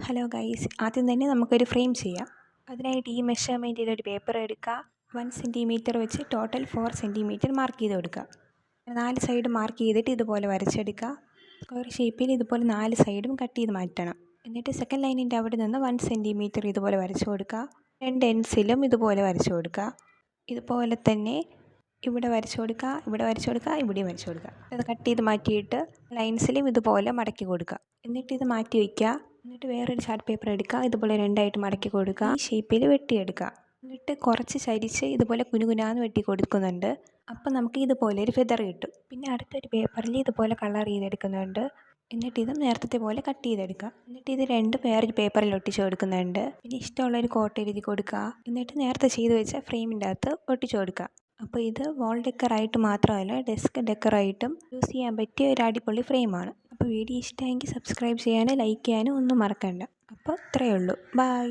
Hello guys, ആദ്യം തന്നെ നമുക്കൊരു ഫ്രെയിം ചെയ്യാം. അതിനായിട്ട് ഈ മെഷർമെൻറ്റിൽ ഒരു പേപ്പർ എടുക്കുക. 1 സെൻറ്റിമീറ്റർ വെച്ച് ടോട്ടൽ 4 സെൻറ്റിമീറ്റർ മാർക്ക് ചെയ്ത് കൊടുക്കുക. 4 സൈഡ് മാർക്ക് ചെയ്തിട്ട് ഇതുപോലെ വരച്ചെടുക്കുക. സ്ക്വയർ ഷേപ്പിൽ ഇതുപോലെ 4 സൈഡും കട്ട് ചെയ്ത് മാറ്റണം. എന്നിട്ട് സെക്കൻഡ് ലൈനിൻ്റെ അവിടെ നിന്ന് 1 സെൻറ്റിമീറ്റർ ഇതുപോലെ വരച്ച് കൊടുക്കുക. 2 എൻഡ്സിലും ഇതുപോലെ വരച്ച് കൊടുക്കുക. ഇതുപോലെ തന്നെ ഇവിടെ വരച്ച് കൊടുക്കുക, ഇവിടെ വരച്ച് കൊടുക്കുക, ഇവിടെയും വരച്ച് കൊടുക്കുക. അത് കട്ട് ചെയ്ത് മാറ്റിയിട്ട് ലൈൻസിലും ഇതുപോലെ മടക്കി കൊടുക്കുക. എന്നിട്ട് ഇത് മാറ്റി വയ്ക്കുക. എന്നിട്ട് വേറൊരു ചാർട്ട് പേപ്പർ എടുക്കുക, ഇതുപോലെ 2ആയിട്ട് മടക്കി കൊടുക്കുക. ഈ ഷേപ്പിൽ വെട്ടിയെടുക്കുക. എന്നിട്ട് കുറച്ച് ചരിച്ച് ഇതുപോലെ കുനുകുനാന്ന് വെട്ടി കൊടുക്കുന്നുണ്ട്. അപ്പം നമുക്ക് ഇതുപോലെ ഒരു ഫെദർ കിട്ടും. പിന്നെ അടുത്തൊരു പേപ്പറിൽ ഇതുപോലെ കളർ ചെയ്തെടുക്കുന്നുണ്ട്. എന്നിട്ട് ഇത് നേരത്തെ പോലെ കട്ട് ചെയ്തെടുക്കുക. എന്നിട്ട് ഇത് രണ്ടും വേറൊരു പേപ്പറിൽ ഒട്ടിച്ച് കൊടുക്കുന്നുണ്ട്. പിന്നെ ഇഷ്ടമുള്ളൊരു കോട്ട് എഴുതി കൊടുക്കുക. എന്നിട്ട് നേരത്തെ ചെയ്ത് വെച്ച ഫ്രെയിമിൻ്റെ അകത്ത് ഒട്ടിച്ച് കൊടുക്കുക. അപ്പോൾ ഇത് വാൾ ഡെക്കറായിട്ട് മാത്രമല്ല ഡെസ്ക് ഡെക്കറായിട്ടും യൂസ് ചെയ്യാൻ പറ്റിയ ഒരു അടിപൊളി ഫ്രെയിമാണ്. അപ്പോൾ വീഡിയോ ഇഷ്ടമെങ്കിൽ സബ്സ്ക്രൈബ് ചെയ്യാനും ലൈക്ക് ചെയ്യാനും ഒന്നും മറക്കണ്ട. അപ്പോൾ ഇത്രയേ ഉള്ളൂ. ബൈ.